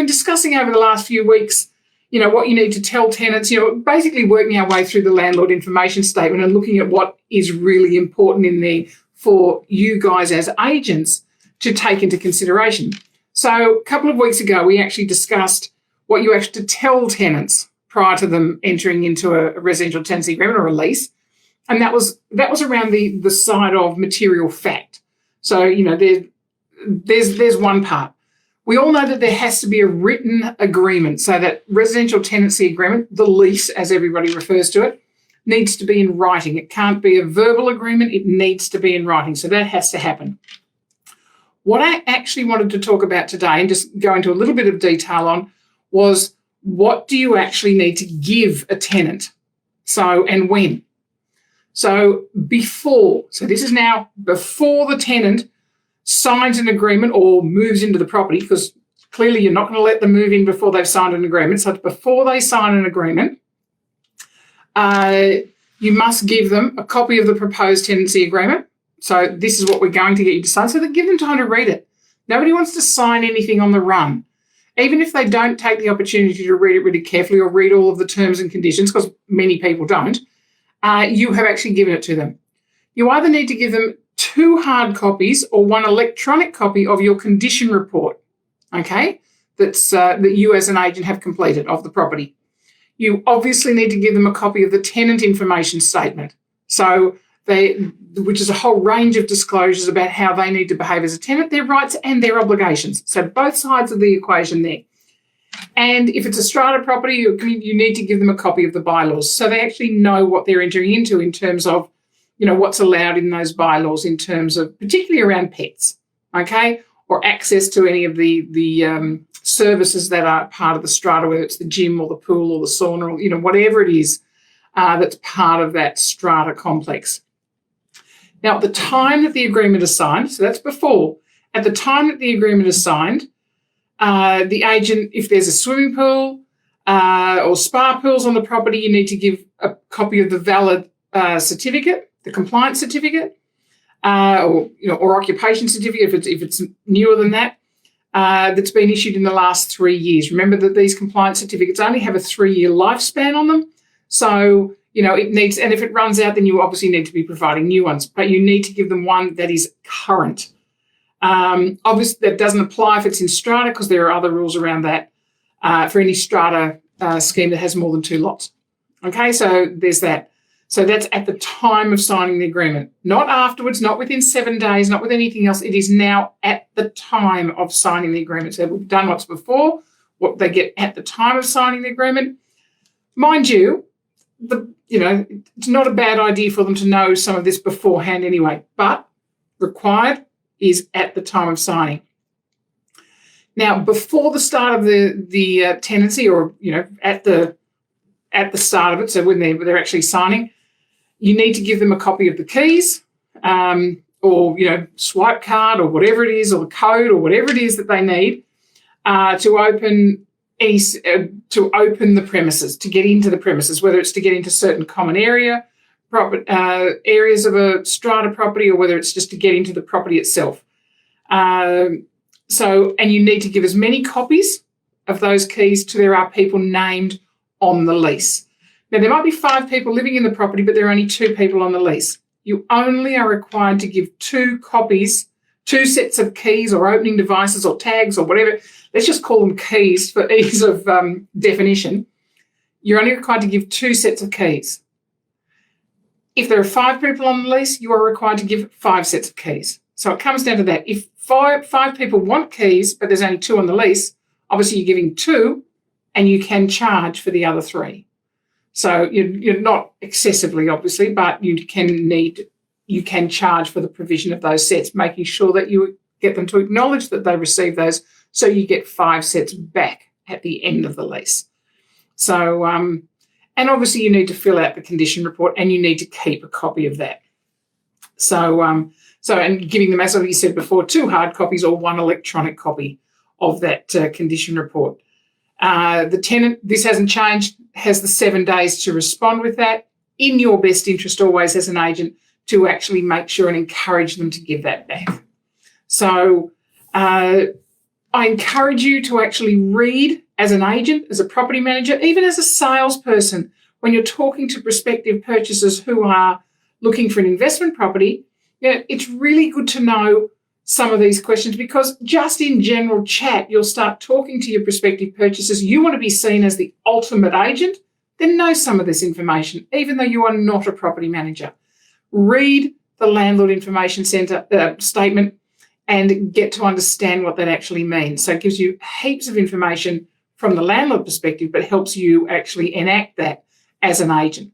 been discussing over the last few weeks, what you need to tell tenants, basically working our way through the landlord information statement and looking at what is really important in there for you guys as agents to take into consideration. So a couple of weeks ago, we actually discussed what you have to tell tenants prior to them entering into a residential tenancy agreement or a lease. And that was around the side of material fact. So, there's one part. We all know that there has to be a written agreement, so that residential tenancy agreement, the lease as everybody refers to it, needs to be in writing. It can't be a verbal agreement, it needs to be in writing. So that has to happen. What I actually wanted to talk about today and just go into a little bit of detail on was, what do you actually need to give a tenant? So, and when? So this is now before the tenant signs an agreement or moves into the property, because clearly you're not going to let them move in before they've signed an agreement. So before they sign an agreement, you must give them a copy of the proposed tenancy agreement. So this is what we're going to get you to sign, so that give them time to read it. Nobody wants to sign anything on the run. Even if they don't take the opportunity to read it really carefully or read all of the terms and conditions, because many people don't, you have actually given it to them. You either need to give them 2 hard copies or 1 electronic copy of your condition report, okay, that you as an agent have completed of the property. You obviously need to give them a copy of the Tenant Information Statement, which is a whole range of disclosures about how they need to behave as a tenant, their rights and their obligations. So both sides of the equation there. And if it's a strata property, you need to give them a copy of the bylaws, so they actually know what they're entering into in terms of, what's allowed in those bylaws in terms of, particularly around pets, okay, or access to any of the services that are part of the strata, whether it's the gym or the pool or the sauna, or, whatever it is that's part of that strata complex. Now, at the time that the agreement is signed, so that's before, at the time that the agreement is signed, the agent, if there's a swimming pool or spa pools on the property, you need to give a copy of the valid certificate, the compliance certificate, or occupation certificate if it's newer than that, that's been issued in the last 3 years. Remember that these compliance certificates only have a 3-year lifespan on them. So, it needs, and if it runs out, then you obviously need to be providing new ones, but you need to give them one that is current. Obviously, that doesn't apply if it's in strata, because there are other rules around that for any strata scheme that has more than 2 lots. Okay, so there's that. So that's at the time of signing the agreement, not afterwards, not within 7 days, not with anything else. It is now at the time of signing the agreement. So we've done what's before, what they get at the time of signing the agreement. Mind you, it's not a bad idea for them to know some of this beforehand anyway, but required is at the time of signing. Now, before the start of the tenancy, or at the start of it, so when they're actually signing, you need to give them a copy of the keys, or swipe card, or whatever it is, or the code, or whatever it is that they need to open the premises, to get into the premises, whether it's to get into certain common areas of a strata property, or whether it's just to get into the property itself. And you need to give as many copies of those keys to there are people named on the lease. Now, there might be 5 people living in the property, but there are only 2 people on the lease. You only are required to give 2 copies, 2 sets of keys or opening devices or tags or whatever. Let's just call them keys for ease of definition. You're only required to give 2 sets of keys. If there are 5 people on the lease, you are required to give 5 sets of keys. So it comes down to that. If 5 people want keys, but there's only 2 on the lease, obviously you're giving 2, and you can charge for the other 3. So you're not excessively, obviously, but you can charge for the provision of those sets, making sure that you get them to acknowledge that they receive those, so you get 5 sets back at the end of the lease. So, and obviously you need to fill out the condition report, and you need to keep a copy of that. So, and giving them, as you said before, 2 hard copies or 1 electronic copy of that condition report. The tenant, this hasn't changed, has the 7 days to respond with that, in your best interest always as an agent, to actually make sure and encourage them to give that back. So I encourage you to actually read as an agent, as a property manager, even as a salesperson, when you're talking to prospective purchasers who are looking for an investment property. It's really good to know some of these questions, because just in general chat, you'll start talking to your prospective purchasers. You want to be seen as the ultimate agent, then know some of this information, even though you are not a property manager. Read the Landlord Information Statement and get to understand what that actually means. So it gives you heaps of information from the landlord perspective, but helps you actually enact that as an agent.